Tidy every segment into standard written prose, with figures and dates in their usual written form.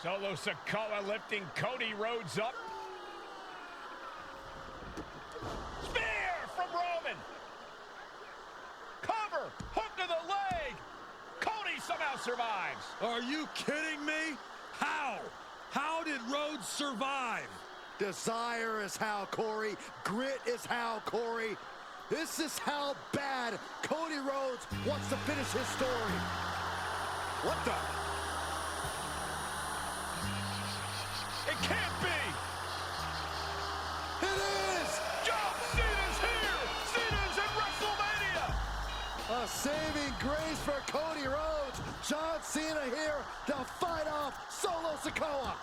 Solo Sikoa lifting Cody Rhodes up. Spear from Roman. Cover, hook to the leg. Cody somehow survives. Are you kidding me? How? How did Rhodes survive? Desire is how, Corey. Grit is how, Corey. This is how bad Cody Rhodes wants to finish his story. What the? It can't be. It is! John Cena's here. Cena's in WrestleMania. A saving grace for Cody Rhodes. John Cena here to fight off Solo Sikoa.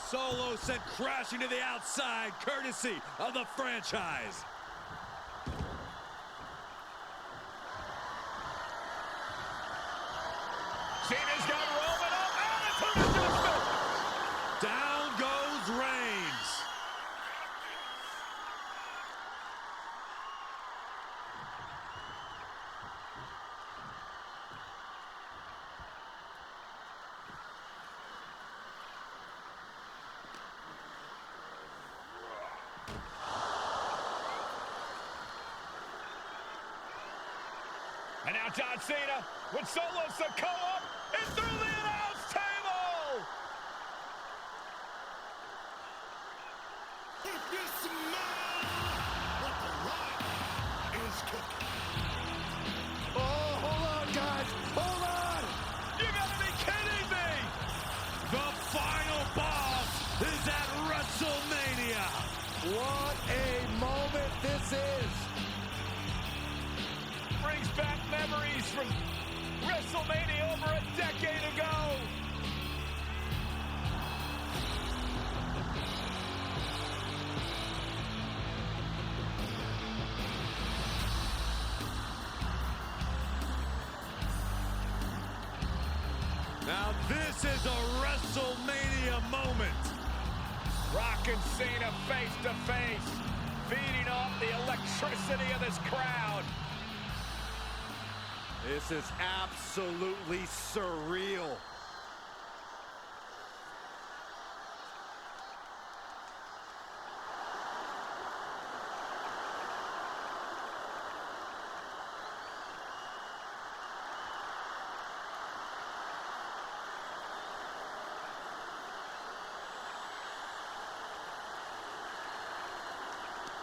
Solo sent crashing to the outside, courtesy of the franchise. Cena's got Roman up. Attitude adjustment. Down goes Reigns. And now John Cena with Solo Sikoa and through the announce table. If you smell what the rock is cooking. Oh, hold on, guys. Hold on. You gotta be kidding me. The final boss is at WrestleMania. What a moment this is. Brings back memories from WrestleMania over a decade ago. Now this is a WrestleMania moment. Rock and Cena face to face, feeding off the electricity of this crowd. This is absolutely surreal.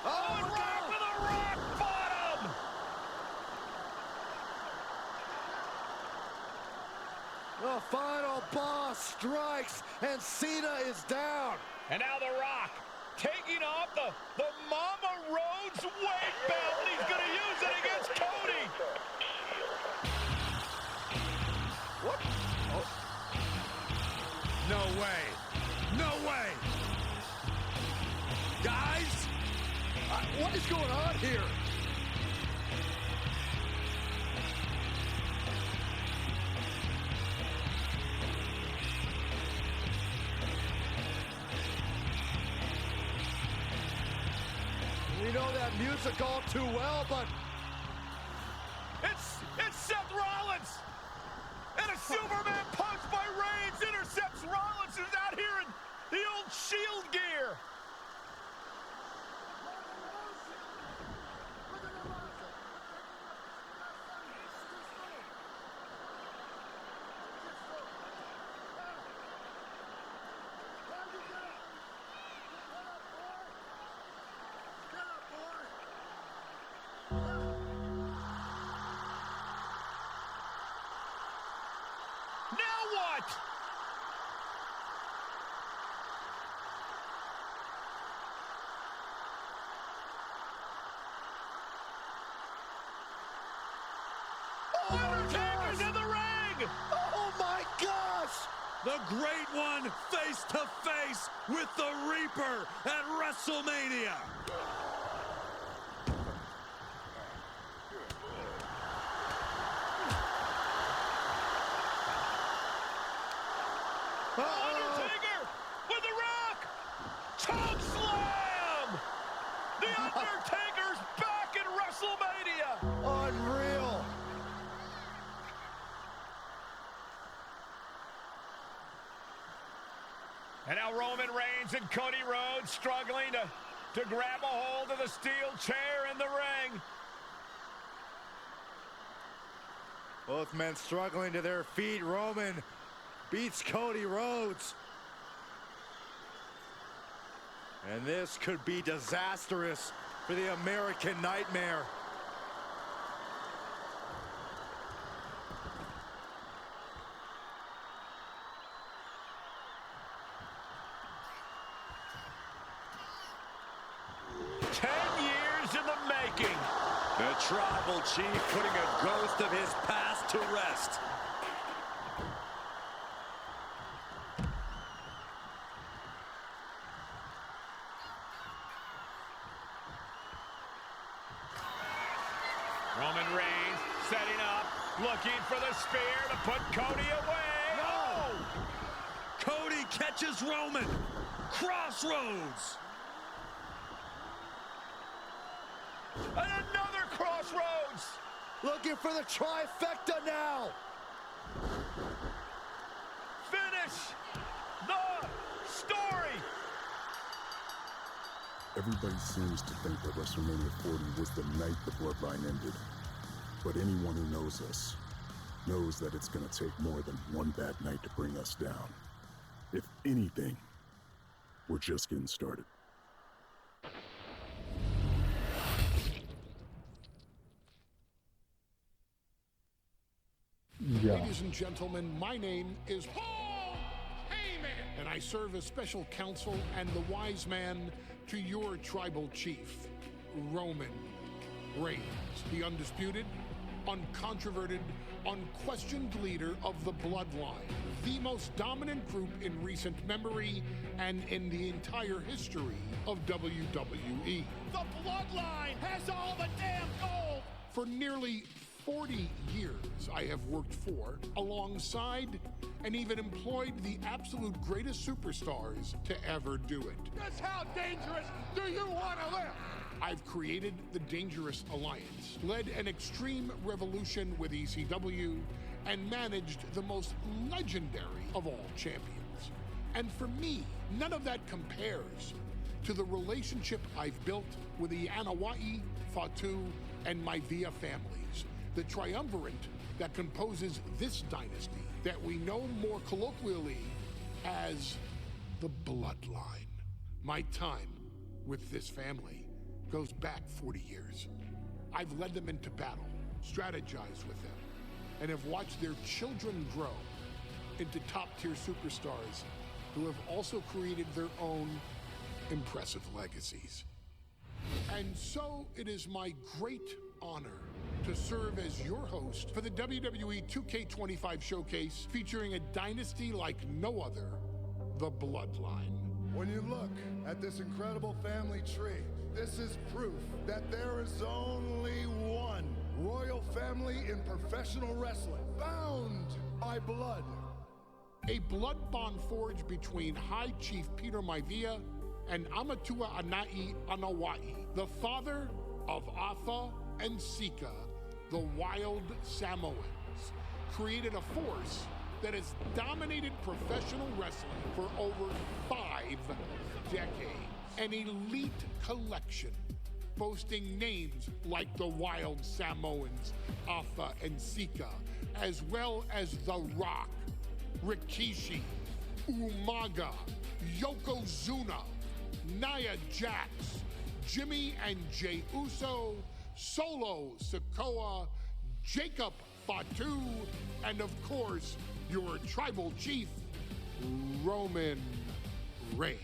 Oh, and Rock with a rock bottom! The final boss strikes, and Cena is down. And now The Rock taking off the Mama Rhodes weight belt, and he's going to use it against Cody. What? Oh. No way. No way. Guys, What is going on here? We know that music all too well, but It's Seth Rollins. And a Superman punch by Reigns intercepts Rollins, who's out here in the old Shield gear. Now what? Undertaker's in the ring! oh my gosh! the great one face to face with the Reaper at WrestleMania. Undertaker with the Rock! Choke slam! The Undertaker's back in WrestleMania! Unreal! And now Roman Reigns and Cody Rhodes struggling to grab a hold of the steel chair in the ring. Both men struggling to their feet. Roman beats Cody Rhodes. And this could be disastrous for the American Nightmare. The Tribal Chief putting a ghost of his past to rest. Roman Reigns setting up, looking for the spear to put Cody away. No! Cody catches Roman. Crossroads. And another crossroads! Looking for the trifecta now! Finish the story! Everybody seems to think that WrestleMania 40 was the night the Bloodline ended. But anyone who knows us knows that it's going to take more than one bad night to bring us down. If anything, we're just getting started. Ladies and gentlemen, my name is Paul Heyman, and I serve as special counsel and the wise man to your tribal chief, Roman Reigns, the undisputed, uncontroverted, unquestioned leader of the Bloodline, the most dominant group in recent memory and in the entire history of WWE. The Bloodline has all the damn gold! For nearly 40 years, I have worked for, alongside, and even employed the absolute greatest superstars to ever do it. Just how dangerous do you want to live? I've created the Dangerous Alliance, led an extreme revolution with ECW, and managed the most legendary of all champions. And for me, none of that compares to the relationship I've built with the Anoa'i, Fatu, and Maivia families, the triumvirate that composes this dynasty that we know more colloquially as the Bloodline. My time with this family goes back 40 years. I've led them into battle, strategized with them, and have watched their children grow into top-tier superstars who have also created their own impressive legacies. And so it is my great honor to serve as your host for the WWE 2K25 showcase featuring a dynasty like no other, the Bloodline. When you look at this incredible family tree, this is proof that there is only one royal family in professional wrestling, bound by blood. A blood bond forged between High Chief Peter Maivia and Amatua Anai Anoa'i, the father of Afa and Sika, the Wild Samoans, created a force that has dominated professional wrestling for over 5 decades. An elite collection boasting names like the Wild Samoans, Afa and Sika, as well as The Rock, Rikishi, Umaga, Yokozuna, Nia Jax, Jimmy and Jey Uso, Solo Sikoa, Jacob Fatu, and of course, your tribal chief, Roman Reigns.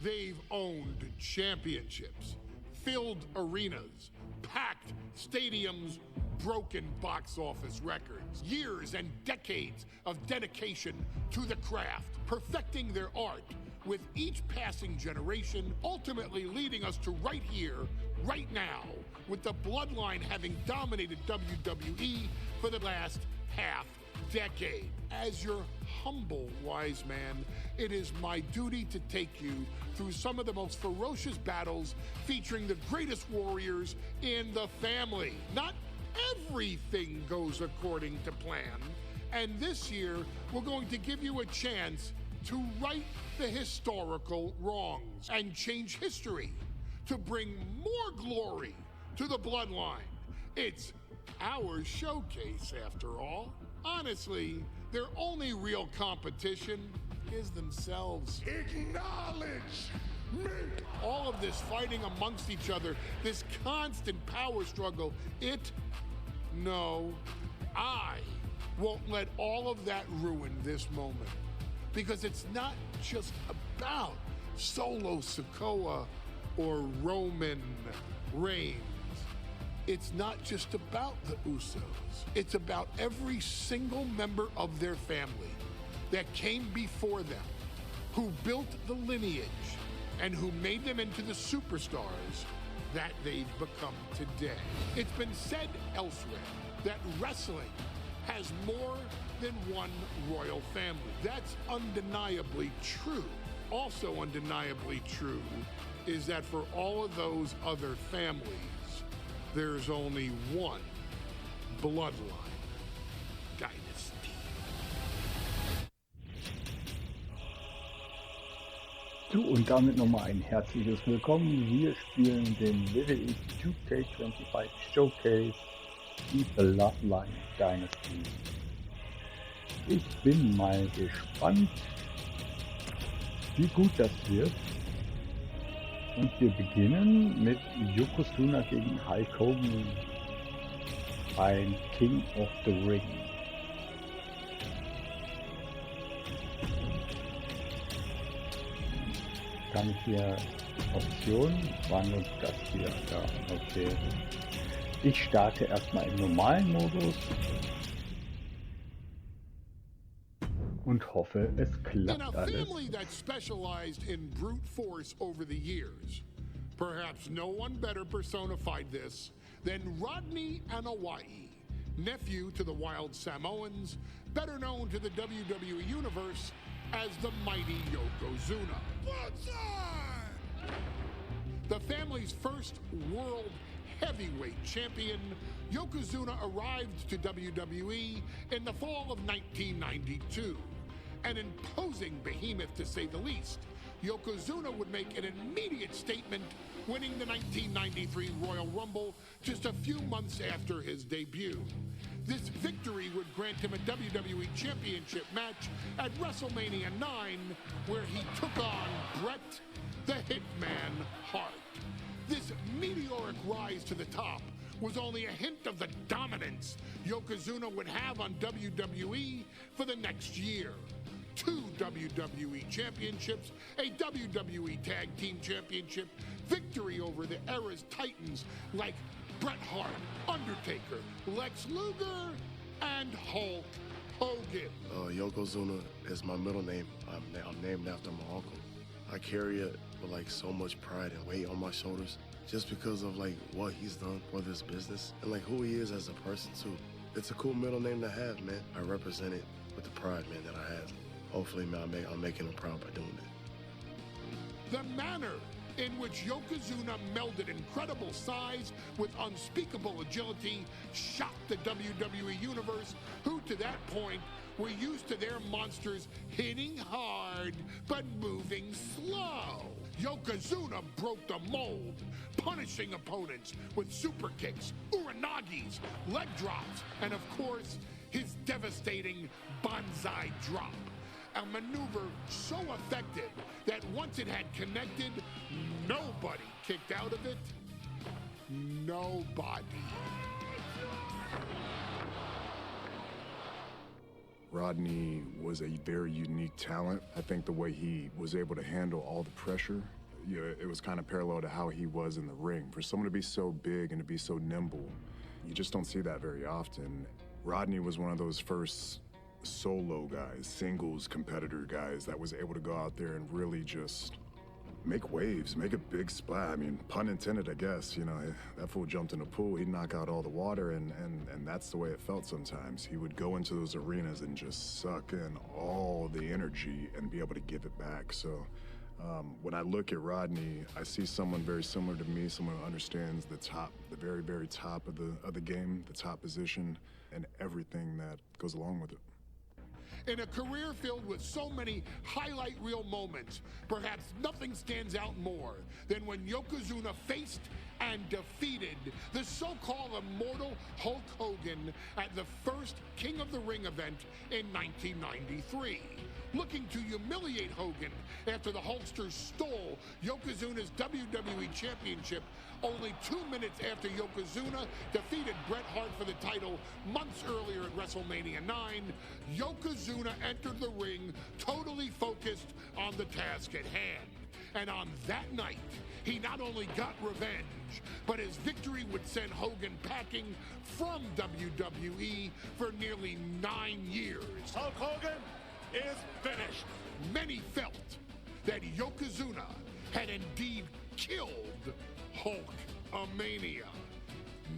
They've owned championships, filled arenas, packed stadiums, broken box office records, years and decades of dedication to the craft, perfecting their art with each passing generation, ultimately leading us to right here, right now, with the Bloodline having dominated WWE for the last half decade. As your humble wise man, it is my duty to take you through some of the most ferocious battles featuring the greatest warriors in the family. Not everything goes according to plan, and this year we're going to give you a chance to right the historical wrongs and change history, to bring more glory to the bloodline. It's our showcase, after all. Honestly, their only real competition is themselves. Acknowledge me! All of this fighting amongst each other, this constant power struggle, I won't let all of that ruin this moment. Because it's not just about Solo Sikoa or Roman Reigns. It's not just about the Usos. It's about every single member of their family that came before them, who built the lineage and who made them into the superstars that they've become today. It's been said elsewhere that wrestling has more than one royal family. That's undeniably true. Also undeniably true is that for all of those other families, there's only one bloodline dynasty. So, und damit nochmal ein herzliches Willkommen. Wir spielen den WWE 2K25 Showcase, die Bloodline Dynasty. Ich bin mal gespannt, wie gut das wird. Und wir beginnen mit Yokozuna gegen Hulk Hogan beim King of the Ring. Kann ich hier Optionen? War nur das hier, ja, okay. Ich starte erstmal im normalen Modus und hoffe, es In klappt a alles. family that specialized in brute force over the years, perhaps no one better personified this than Rodney Anawai, nephew to the Wild Samoans, better known to the WWE Universe as the mighty Yokozuna. The family's first world heavyweight champion, Yokozuna arrived to WWE in the fall of 1992. An imposing behemoth, to say the least, Yokozuna would make an immediate statement, winning the 1993 Royal Rumble just a few months after his debut. This victory would grant him a WWE Championship match at WrestleMania 9, where he took on Bret the Hitman Hart. This meteoric rise to the top was only a hint of the dominance Yokozuna would have on WWE for the next year. 2 WWE championships, a WWE Tag Team Championship, victory over the era's titans like Bret Hart, Undertaker, Lex Luger, and Hulk Hogan. Yokozuna is my middle name. I'm named after my uncle. I carry it with like so much pride and weight on my shoulders just because of like what he's done for this business and like who he is as a person too. It's a cool middle name to have, man. I represent it with the pride, man, that I have. Hopefully, man, I'm making him proud by doing it. The manner in which Yokozuna melded incredible size with unspeakable agility shocked the WWE Universe, who to that point were used to their monsters hitting hard but moving slow. Yokozuna broke the mold, punishing opponents with super kicks, uranagis, leg drops, and of course, his devastating banzai drop. A maneuver so effective that once it had connected, nobody kicked out of it. Nobody. Rodney was a very unique talent. I think the way he was able to handle all the pressure, it was kind of parallel to how he was in the ring. For someone to be so big and to be so nimble, you just don't see that very often. Rodney was one of those first solo guys, singles competitor guys that was able to go out there and really just make waves, make a big splash. I mean, pun intended, I guess. You know, that fool jumped in the pool, he'd knock out all the water, and that's the way it felt sometimes. He would go into those arenas and just suck in all the energy and be able to give it back. So when I look at Rodney, I see someone very similar to me, someone who understands the top, the very, very top of the game, the top position, and everything that goes along with it. In a career filled with so many highlight reel moments, perhaps nothing stands out more than when Yokozuna faced and defeated the so-called immortal Hulk Hogan at the first King of the Ring event in 1993. Looking to humiliate Hogan after the Hulkster stole Yokozuna's WWE Championship only 2 minutes after Yokozuna defeated Bret Hart for the title months earlier at WrestleMania 9, Yokozuna entered the ring totally focused on the task at hand. And on that night, he not only got revenge, but his victory would send Hogan packing from WWE for nearly 9 years. Hulk Hogan is finished. Many felt that Yokozuna had indeed killed Hulkamania.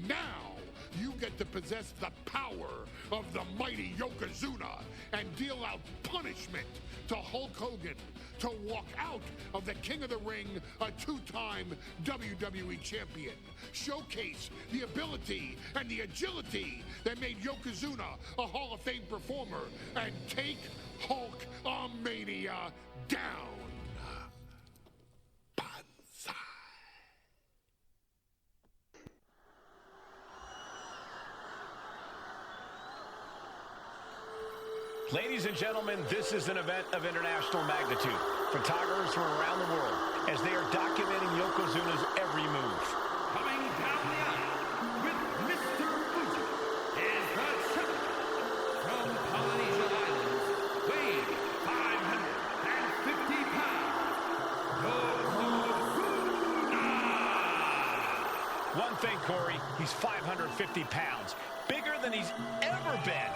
Now you get to possess the power of the mighty Yokozuna and deal out punishment to Hulk Hogan to walk out of the King of the Ring, a 2-time WWE champion. Showcase the ability and the agility that made Yokozuna a Hall of Fame performer and take Hulkamania down. Banzai. Ladies and gentlemen, this is an event of international magnitude. Photographers from around the world as they are documenting Yokozuna's every move. Coming down the aisle with Mr. Fuji is the champion from Polynesia Islands, weighing 550 pounds, Yokozuna! One thing, Corey, he's 550 pounds, bigger than he's ever been.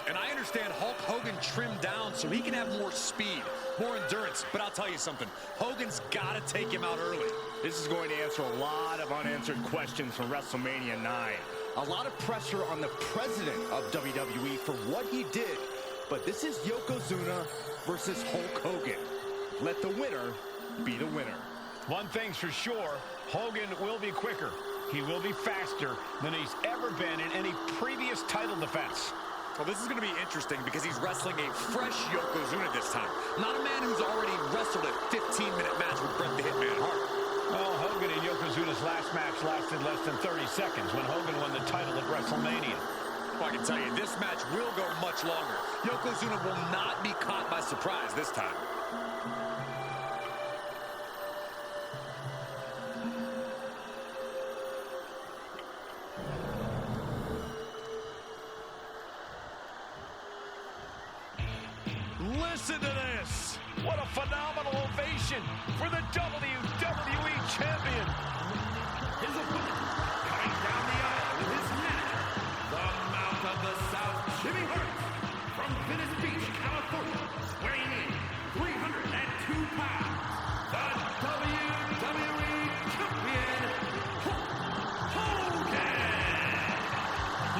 And I understand Hulk Hogan trimmed down so he can have more speed, more endurance. But I'll tell you something, Hogan's got to take him out early. This is going to answer a lot of unanswered questions from WrestleMania 9. A lot of pressure on the president of WWE for what he did. But this is Yokozuna versus Hulk Hogan. Let the winner be the winner. One thing's for sure, Hogan will be quicker. He will be faster than he's ever been in any previous title defense. Well, this is going to be interesting because he's wrestling a fresh Yokozuna this time. Not a man who's already wrestled a 15-minute match with Bret the Hitman Hart. Well, Hogan and Yokozuna's last match lasted less than 30 seconds when Hogan won the title at WrestleMania. Well, I can tell you, this match will go much longer. Yokozuna will not be caught by surprise this time. Listen to this. What a phenomenal ovation for the WWE Champion. His opponent, coming down the aisle with his manager, the Mouth of the South, Jimmy Hart, from Venice Beach, California, weighing in 302 pounds, the WWE Champion, Hulk Hogan.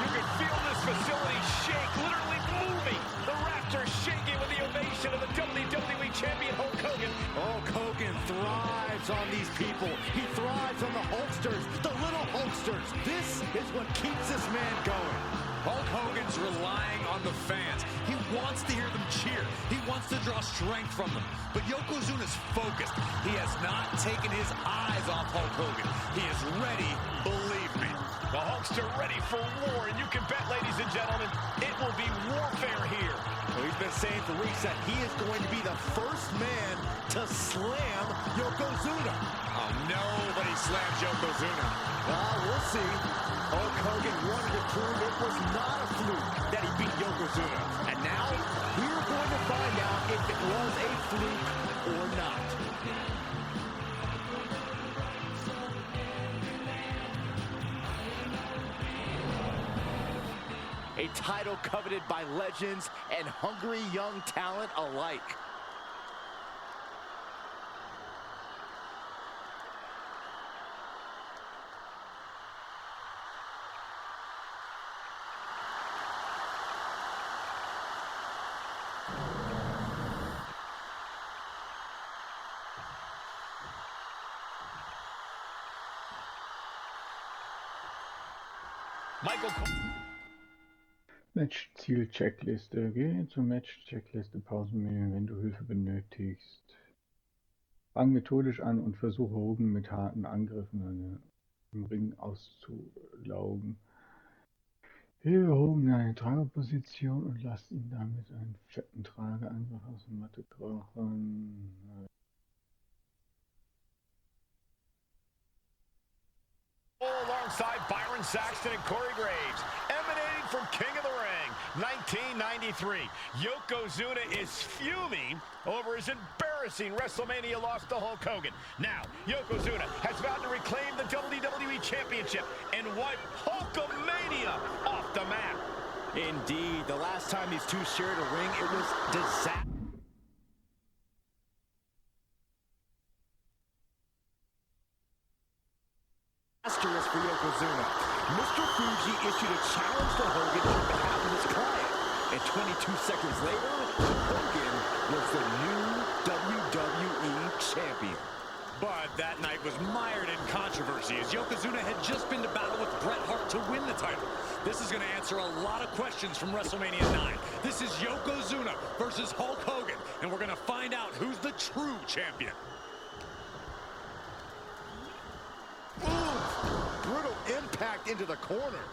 You can feel this facility shake, literally moving. The rafters shaking with the ovation of the WWE Champion Hulk Hogan. Hulk Hogan thrives on these people. He thrives on the Hulksters, the little Hulksters. This is what keeps this man going. Hulk Hogan's relying on the fans. He wants to hear them cheer. He wants to draw strength from them. But Yokozuna's focused. He has not taken his eyes off Hulk Hogan. He is ready, believe me. The Hulkster ready for war, and you can bet, ladies and gentlemen, it will be warfare here. Well, he's been saying for weeks that he is going to be the first man to slam Yokozuna. Oh, nobody slams Yokozuna. We'll see. Hulk Hogan wanted to prove it was not a fluke that he beat Yokozuna. And now, we're going to find out if it was a fluke or not. A title coveted by legends and hungry young talent alike. Michael. Match-Ziel-Checkliste. Gehe zur Match-Checkliste Pausenmenü, wenn du Hilfe benötigst. Fang methodisch an und versuche Hogan mit harten Angriffen im Ring auszulaugen. Hebe Hogan in eine Trageposition und lass ihn damit einen fetten Trageangriff aus der Matte krochen. Alongside Byron Saxton and Corey Graves, emanating from King of the Ring, 1993. Yokozuna is fuming over his embarrassing WrestleMania loss to Hulk Hogan. Now, Yokozuna has vowed to reclaim the WWE Championship and wipe Hulkamania off the map. Indeed, the last time these two shared a ring, it was disaster. Asterisk for Yokozuna. Mr. Fuji issued a challenge to Hogan on behalf of his client. And 22 seconds later, Hogan was the new WWE champion. But that night was mired in controversy as Yokozuna had just been to battle with Bret Hart to win the title. This is going to answer a lot of questions from WrestleMania 9. This is Yokozuna versus Hulk Hogan, and we're going to find out who's the true champion. Brutal impact into the corner.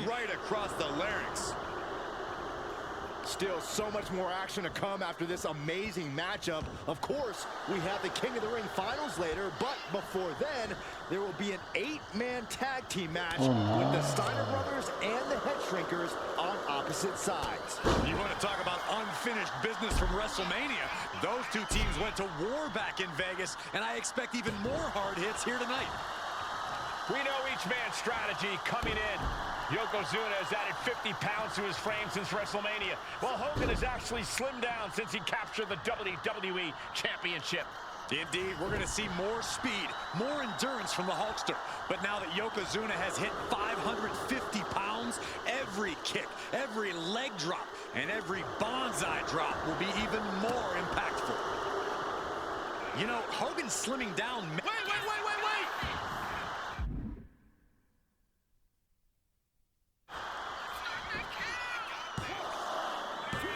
Right across the larynx. Still so much more action to come after this amazing matchup. Of course, we have the King of the Ring finals later, but before then, there will be an 8-man tag team match with the Steiner brothers and the Head Shrinkers on opposite sides. You want to talk about unfinished business from WrestleMania? Those two teams went to war back in Vegas, and I expect even more hard hits here tonight. We know each man's strategy coming in. Yokozuna has added 50 pounds to his frame since WrestleMania, while Hogan has actually slimmed down since he captured the WWE Championship. Indeed, we're going to see more speed, more endurance from the Hulkster. But now that Yokozuna has hit 550 pounds, every kick, every leg drop, and every bonsai drop will be even more impactful. You know, Hogan's slimming down. Wait!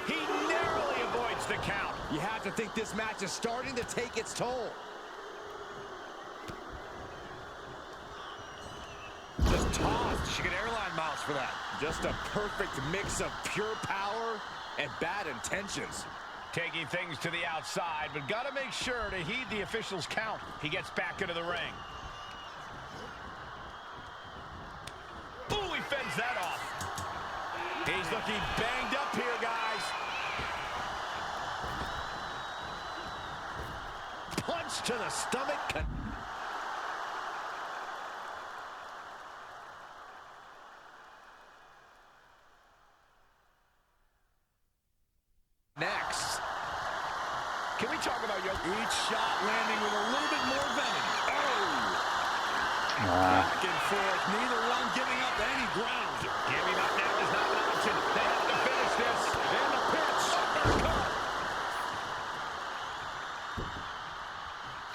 He narrowly avoids the count. You have to think this match is starting to take its toll. Just tossed. She get airline miles for that. Just a perfect mix of pure power and bad intentions. Taking things to the outside, but got to make sure to heed the official's count. He gets back into the ring. Ooh, he fends that off. He's looking banged up here, guys. Punch to the stomach. Next. Can we talk about Each shot landing with a little bit more venom. Back and forth, neither one giving up any ground. Giving up now is not an option. They have to finish this. And the pitch. Uppercut.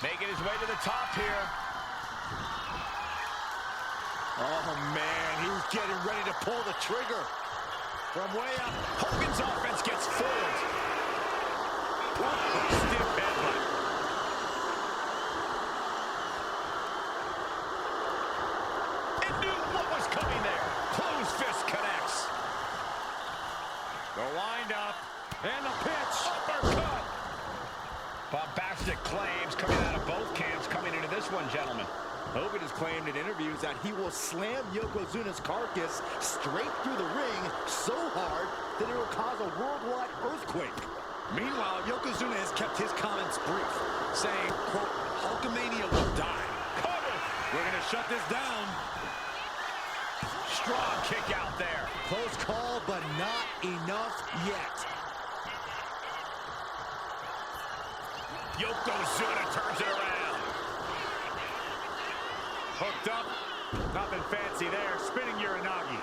Making his way to the top here. Oh, man, he's getting ready to pull the trigger. From way up, Hogan's offense gets fooled. Stiff headbutt. And knew what was coming there. Closed fist connects. The wind-up and the pitch. Uppercut. Bombastic claims coming out of both camps coming into this one, gentlemen. Hogan has claimed in interviews that he will slam Yokozuna's carcass straight through the ring so hard that it will cause a worldwide earthquake. Meanwhile, Yokozuna has kept his comments brief, saying, quote, Hulkamania will die. Cover. We're going to shut this down. Strong kick out there. Close call, but not enough yet. Yokozuna turns it around. Hooked up. Nothing fancy there. Spinning Uranagi.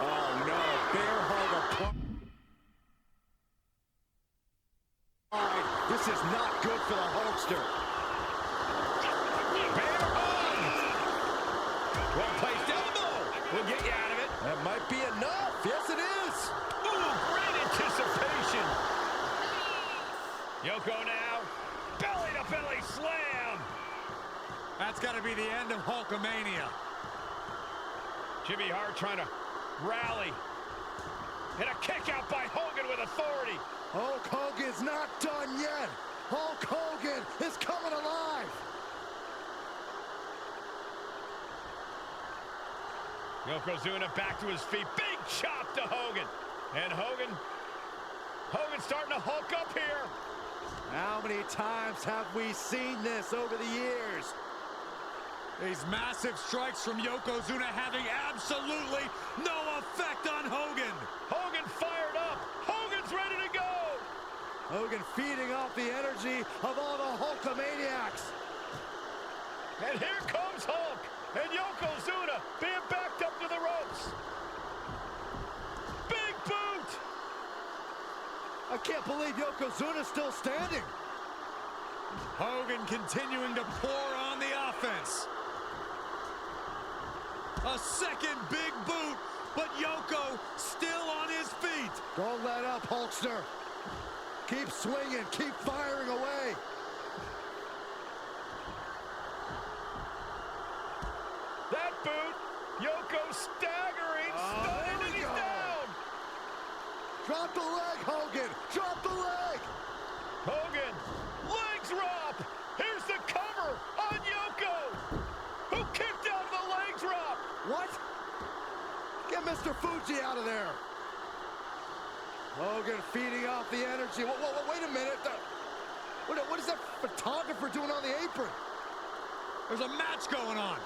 Oh, no. Bear hug. This is not good for the Hulkster. Bear hug. Well-placed elbow will get you out of it. That might be enough. Yes, it is. Ooh, great anticipation. Yoko now. Belly-to-belly slam. That's got to be the end of Hulkamania. Jimmy Hart trying to rally. And a kick out by Hogan with authority. Hulk Hogan's not done yet. Hulk Hogan is coming alive. Yokozuna back to his feet. Big chop to Hogan. And Hogan's starting to hulk up here. How many times have we seen this over the years? These massive strikes from Yokozuna having absolutely no effect on Hogan. Hogan fired up. Hogan's ready to go. Hogan feeding off the energy of all the Hulkamaniacs. And here comes Hulk. And Yokozuna being backed up to the ropes. Big boot. I can't believe Yokozuna's still standing. Hogan continuing to pour on the offense. A second big boot, but Yoko still on his feet. Don't let up, Hulkster. Keep swinging, keep firing away. That boot, Yoko staggering, stunned, and he's down. Drop the leg, Hogan. Drop the leg. Hogan, leg drop. Here's the cover on Yoko, who kicked out of the leg drop. What? Get Mr. Fuji out of there. Hogan feeding off the energy. Whoa, wait a minute. What is that photographer doing on the apron? There's a match going on.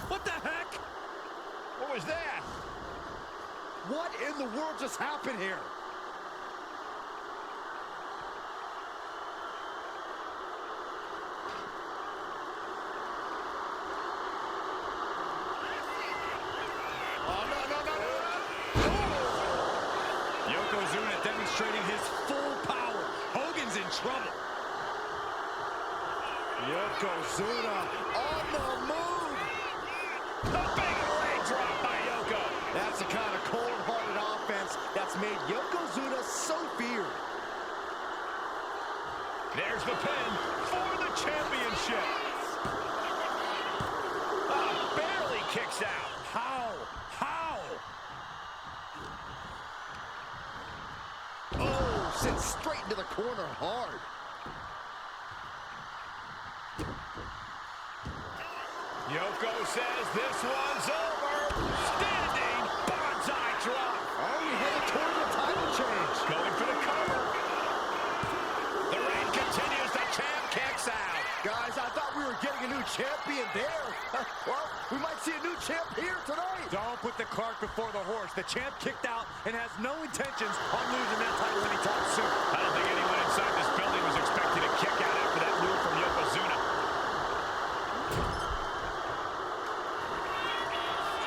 What the heck? What was that? What in the world just happened here? Yokozuna demonstrating his full power. Hogan's in trouble. Yokozuna on the move. A big leg drop by Yoko. That's the kind of cold-hearted offense that's made Yokozuna so feared. There's the pin for the championship. Barely kicks out. How? Oh, sent straight into the corner hard. Yoko says this one's over. Standing bonsai drop. Oh, we headed toward the title change. Going for the cover. The reign continues. The champ kicks out. Guys, I thought we were getting a new champion there. Well, we might see a new champ here tonight. Don't put the cart before the horse. The champ kicked out and has no intentions on losing that title anytime soon. I don't think anyone inside this building was expecting a kick out after that move from Yokozuna.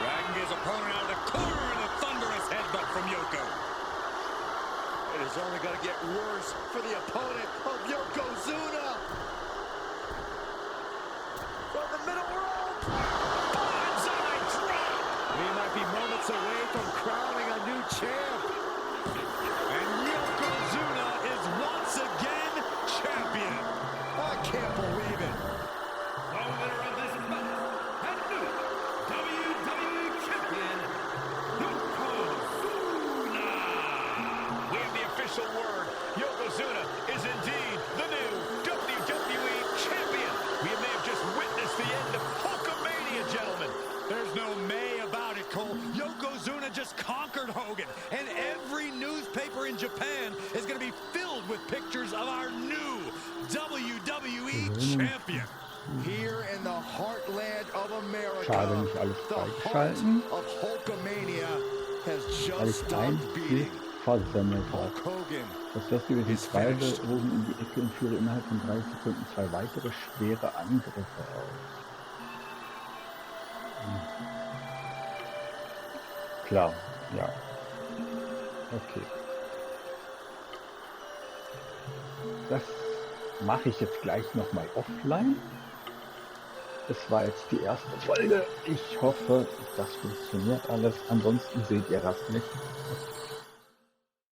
Dragging his opponent out of the corner and a thunderous headbutt from Yoko. It is only going to get worse for the opponent of Yokozuna. From the middle rope. Bonsai drop. We might be moments away from crowning a new champ. And Yokozuna is once again champion. I can't believe it. The winner of this match, and new WWE Champion, Yokozuna. We have the official word. Yokozuna is indeed the new WWE Champion. We may have just witnessed the end of Hulkamania, gentlemen. There's no may about it, Cole. Yokozuna just conquered Hogan, and every newspaper in Japan is going to be filled with pictures of our new WWE champion. Here in the heartland of America, Schade, nicht alles the heart freigeschalten, of Hulkamania has weil just ich ein stopped Bild beating. versammelt Hulk habe. Hogan Das Festival die zweite Hogan in die Ecke und führe innerhalb von 3 Sekunden 2 weitere schwere Angriffe aus. Klar, ja. Okay. Das mache ich jetzt gleich nochmal offline. es war jetzt die erste Folge. Ich hoffe, das funktioniert alles. Ansonsten seht ihr das nicht.